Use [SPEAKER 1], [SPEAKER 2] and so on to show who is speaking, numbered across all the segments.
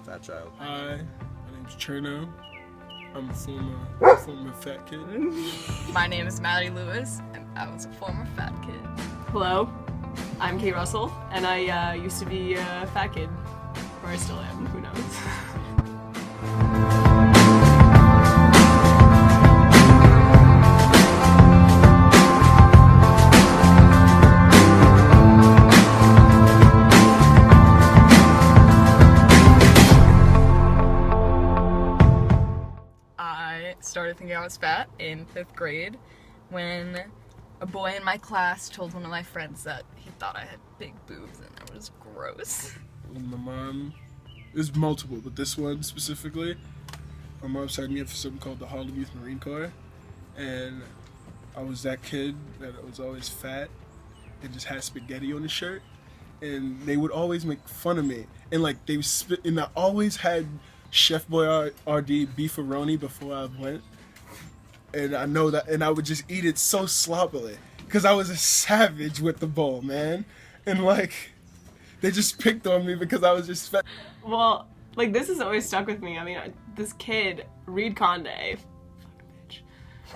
[SPEAKER 1] Fat child.
[SPEAKER 2] Hi, my name's Cherno. I'm a former fat kid.
[SPEAKER 3] My name is Maddie Lewis, and I was a former fat kid.
[SPEAKER 4] Hello, I'm Kate Russell, and I used to be a fat kid. Or I still am, who knows.
[SPEAKER 3] I started thinking I was fat in 5th grade when a boy in my class told one of my friends that he thought I had big boobs, and that was gross.
[SPEAKER 2] When my mom, there's multiple, but this one specifically, my mom signed me up for something called the Harlem Youth Marine Corps, and I was that kid that was always fat and just had spaghetti on his shirt, and they would always make fun of me, and like they would spit, and I always had Chef Boyardee beefaroni before I went, and I know that, and I would just eat it so sloppily because I was a savage with the bowl, man, and like they just picked on me because I was just fat.
[SPEAKER 4] Well, like, this has always stuck with me. I mean, this kid, Reed Conde, fucking bitch,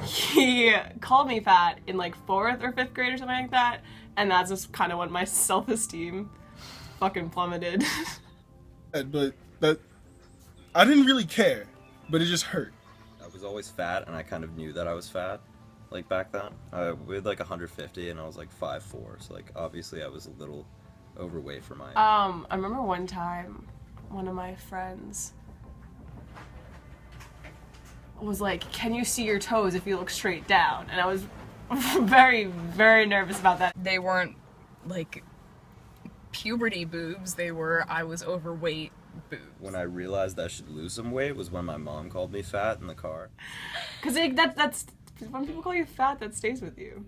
[SPEAKER 4] he called me fat in like 4th or 5th grade or something like that, and that's just kind of when my self-esteem fucking plummeted.
[SPEAKER 2] But I didn't really care, but it just hurt.
[SPEAKER 1] I was always fat, and I kind of knew that I was fat, like back then. I weighed like 150, and I was like 5'4", so like obviously I was a little overweight for my.
[SPEAKER 4] I remember one time, one of my friends was like, "Can you see your toes if you look straight down?" And I was very, very nervous about that.
[SPEAKER 3] They weren't like puberty boobs, I was overweight boobs.
[SPEAKER 1] When I realized I should lose some weight was when my mom called me fat in the car.
[SPEAKER 4] Because like, that's when people call you fat, that stays with you.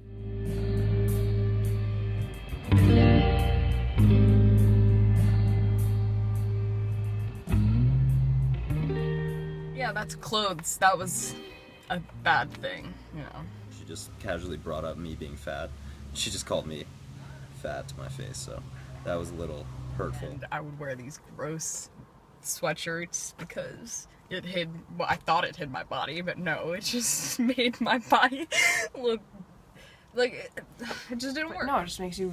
[SPEAKER 3] Yeah, that's clothes. That was a bad thing, you know.
[SPEAKER 1] She just casually brought up me being fat. She just called me fat to my face, so that was a little hurtful.
[SPEAKER 3] And I would wear these gross sweatshirts because it hid, well, I thought it hid my body, but no, it just made my body look like it just didn't work.
[SPEAKER 4] No, it just makes you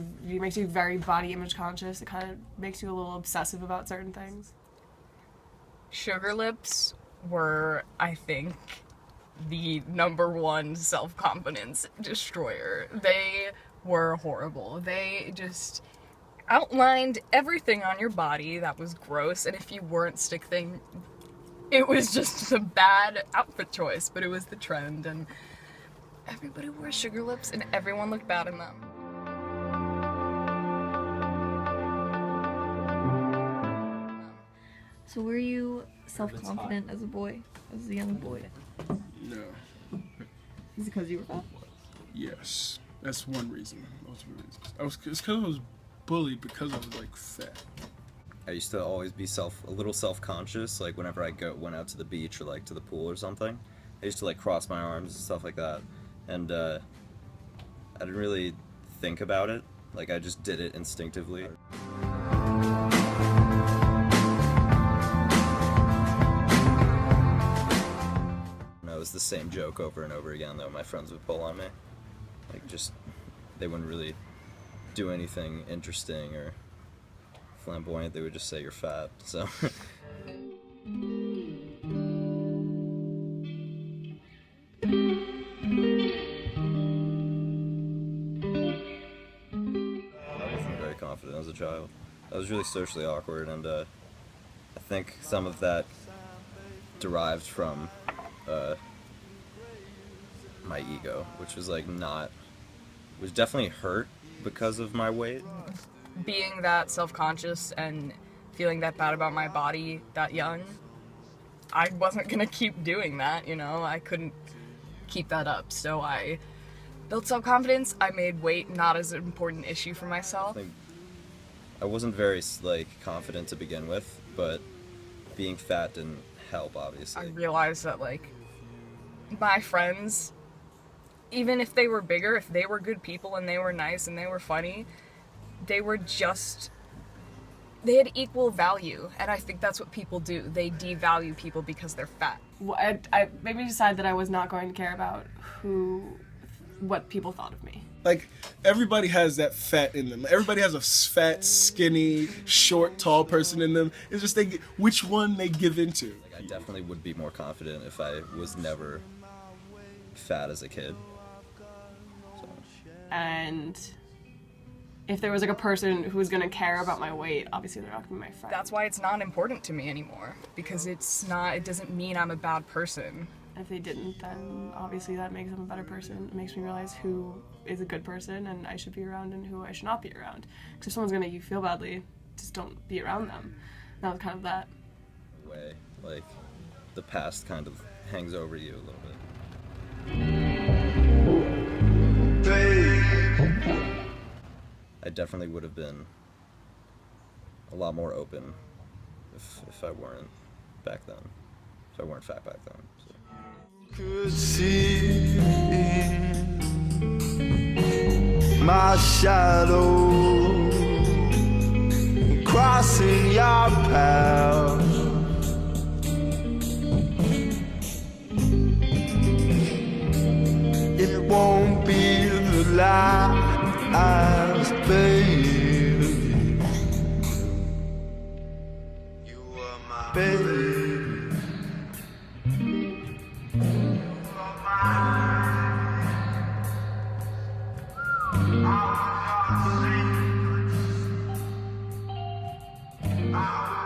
[SPEAKER 4] very body image conscious. It kind of makes you a little obsessive about certain things.
[SPEAKER 3] Sugar lips were, I think, the #1 self-confidence destroyer. They were horrible. They just outlined everything on your body that was gross, and if you weren't stick thing, it was just a bad outfit choice, but it was the trend, and everybody wore sugar lips, and everyone looked bad in them.
[SPEAKER 5] So were you self-confident as a boy, as a young boy?
[SPEAKER 2] No.
[SPEAKER 5] Is it because you were fat?
[SPEAKER 2] Yes, that's one reason. Multiple reasons. It's because I was bullied because I was like fat.
[SPEAKER 1] I used to always be a little self-conscious, like whenever I went out to the beach or like to the pool or something. I used to like cross my arms and stuff like that, and I didn't really think about it. Like I just did it instinctively. It was the same joke over and over again that my friends would pull on me. Like just, they wouldn't really do anything interesting or flamboyant. They would just say you're fat, so. I wasn't very confident as a child. I was really socially awkward, and I think some of that derived from my ego, which was like was definitely hurt because of my weight.
[SPEAKER 3] Being that self-conscious and feeling that bad about my body that young, I wasn't gonna keep doing that, you know? I couldn't keep that up, so I built self-confidence. I made weight not as an important issue for myself.
[SPEAKER 1] I wasn't very like confident to begin with, but being fat didn't help, obviously.
[SPEAKER 3] I realized that like my friends, even if they were bigger, if they were good people and they were nice and they were funny, they were just they had equal value, and I think that's what people do. They devalue people because they're fat.
[SPEAKER 4] I made me decide that I was not going to care about what people thought of me.
[SPEAKER 2] Like, everybody has that fat in them. Everybody has a fat, skinny, short, tall person in them. It's just which one they give into.
[SPEAKER 1] Like, I definitely would be more confident if I was never fat as a kid. So.
[SPEAKER 4] And if there was like a person who was gonna care about my weight, obviously they're not gonna be my friend.
[SPEAKER 3] That's why it's not important to me anymore, because it doesn't mean I'm a bad person.
[SPEAKER 4] If they didn't, then obviously that makes them a better person. It makes me realize who is a good person and I should be around and who I should not be around. Because if someone's gonna make you feel badly, just don't be around them. That was kind of that.
[SPEAKER 1] Way, like, the past kind of hangs over you a little bit. I definitely would have been a lot more open if I weren't back then. If I weren't fat back then. So.
[SPEAKER 6] Could see my shadow crossing your path. It won't be the last, baby. You are my baby. I